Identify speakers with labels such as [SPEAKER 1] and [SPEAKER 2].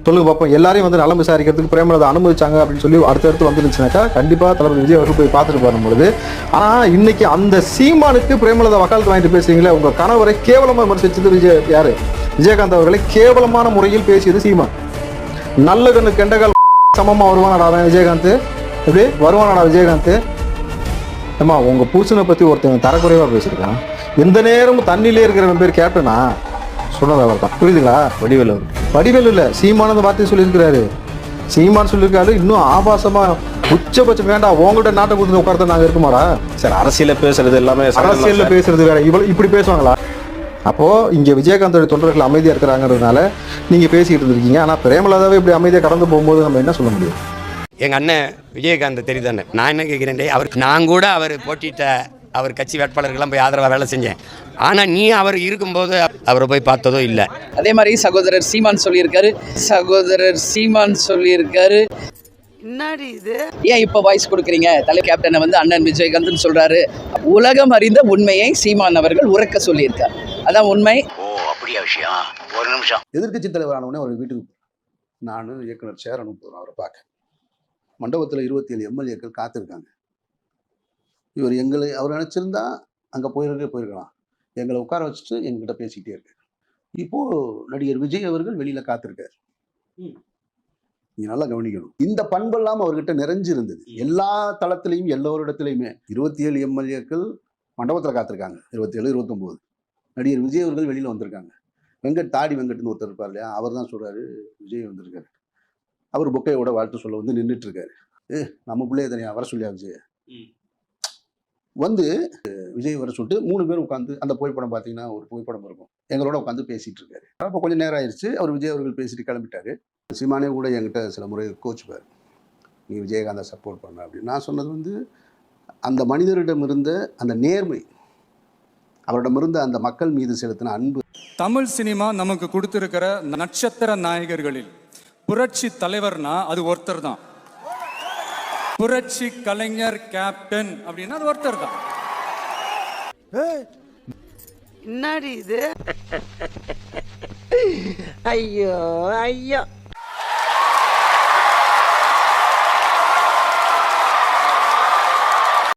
[SPEAKER 1] சொல்லுங்க பார்ப்போம். எல்லாரையும் வந்து நலம் விசாரிக்கிறதுக்கு பிரேமலதா அனுமதிச்சாங்க அப்படின்னு சொல்லி அடுத்தடுத்து வந்துருந்துச்சுனாக்கா கண்டிப்பாக தளபதி விஜய் அவர்கள் போய் பார்த்துட்டு வரும்பொழுது, ஆனால் இன்னைக்கு அந்த சீமானுக்கு பிரேமலதா வக்காலத்து வாங்கிட்டு பேசுறீங்களே, உங்கள் கணவரை கேவலமாக விமர்சிச்சது யாரு? விஜயகாந்த் அவர்களை கேவலமான முறையில் பேசியது சீமான். நல்ல கண்ணு கெண்டகால் சமமாக வருவானடா விஜயகாந்த்? எப்படி வருவானடா விஜயகாந்த்? ஏமா உங்கள் புருஷனை பற்றி ஒருத்தன் தரக்குறைவாக பேசியிருக்கான். எந்த நேரமும் தண்ணியிலே இருக்கிறவன் பேர் கேப்டனா சொன்னது அவர் தான். புரியுதுங்களா? வடிவேலு இல்லை, சீமான அந்த வார்த்தையை சொல்லியிருக்கிறாரு. சீமான் சொல்லியிருக்காரு. இன்னும் ஆபாசமாக உச்சபட்சம் வேண்டாம் உங்கள்கிட்ட நாட்டை கொடுத்து உட்காரத்த நாங்கள் இருக்குமாடா?
[SPEAKER 2] சார் அரசியலில் பேசுறது எல்லாமே
[SPEAKER 1] அரசியலில் பேசுறது வேற, இப்படி பேசுவாங்களா? அப்போது இங்கே விஜயகாந்தோட தொண்டர்கள் அமைதியாக இருக்கிறாங்கிறதுனால நீங்கள் பேசிக்கிட்டு இருந்திருக்கீங்க. ஆனால் பிரேமலதாவே இப்படி அமைதியாக கடந்து போகும்போது நம்ம என்ன சொல்ல முடியும்?
[SPEAKER 3] எங்கள் அண்ணன் விஜயகாந்த் தெரியுதானே, நான் என்ன கேட்குறேன், அவர் நான் கூட அவர் போட்டிட்ட அவர் கட்சி வேட்பாளர்கள்லாம் போய் ஆதரவாக வேலை செஞ்சேன். ஆனால் நீ அவர் இருக்கும்போது அவரை போய் பார்த்ததோ இல்லை.
[SPEAKER 4] அதே மாதிரி சகோதரர் சீமான் சொல்லியிருக்காரு.
[SPEAKER 5] என்னடி இது?
[SPEAKER 4] ஏன் இப்போ வாய்ஸ் கொடுக்குறீங்க? தலை கேப்டனை வந்து அண்ணன் விஜயகாந்த்னு சொல்கிறாரு. உலகம் அறிந்த உண்மையை சீமான் அவர்கள் உறக்க சொல்லியிருக்கார். அதான் உண்மை.
[SPEAKER 6] ஓ அப்படியா விஷயம்? ஒரு நிமிஷம்.
[SPEAKER 7] எதிர்க்கட்சி தலைவரானவுடனே அவர் வீட்டுக்கு நான் இயக்குனர் சேரன் போகிறோம். அவரை பார்க்க மண்டபத்தில் 27 எம்எல்ஏக்கள் காத்திருக்காங்க. அவர் நினச்சிருந்தா அங்கே போயிருக்கலாம். எங்களை உட்கார வச்சுட்டு எங்ககிட்ட பேசிக்கிட்டே இருக்காரு. இப்போது நடிகர் விஜய் அவர்கள் வெளியில் காத்திருக்காரு. நீங்கள் நல்லா கவனிக்கணும். இந்த பண்பெல்லாம் அவர்கிட்ட நிறைஞ்சிருந்தது. எல்லா தளத்திலையும் எல்லோரிடத்துலையுமே 27 எம்எல்ஏக்கள் மண்டபத்தில் காத்திருக்காங்க. 27, 29 நடிகர் விஜய் அவர்கள் வெளியில் வந்திருக்காங்க. தாடி வெங்கட்னு ஒருத்தர் இருப்பார் இல்லையா, அவர் தான் சொல்கிறாரு விஜய் வந்திருக்காரு. அவர் பொக்கையோட வாழ்த்து சொல்ல வந்து நின்றுட்டு இருக்காரு. நம்ம பிள்ளைய தனியாக வர சொல்லியா விஜய் வந்து விஜய் வர சொல்லிட்டு 3 பேர் உட்காந்து அந்த புகைப்படம் பார்த்தீங்கன்னா ஒரு புகைப்படம் இருக்கும், எங்களோட உட்காந்து பேசிகிட்டு இருக்காரு. அப்போ கொஞ்சம் நேரம் ஆயிடுச்சு. அவர் விஜய் அவர்கள் பேசிட்டு கிளம்பிட்டாரு. சீமானே கூட என்கிட்ட சில முறை கோச்சுப்பார், நீ விஜயகாந்தை சப்போர்ட் பண்ண அப்படின்னு. நான் சொன்னது வந்து அந்த மனிதரிடம் இருந்த அந்த நேர்மை, அவரிடமிருந்த அந்த மக்கள் மீது செலுத்தின அன்பு.
[SPEAKER 8] தமிழ் சினிமா நமக்கு கொடுத்திருக்கிற நட்சத்திர நாயகர்களில் புரட்சி தலைவர்னா அது ஒருத்தர் தான். புரட்சி கலைஞர் கேப்டன் அப்படின்னா அது ஒருத்தர் தான்.
[SPEAKER 5] என்னடி இது? ஐயோ ஐயோ.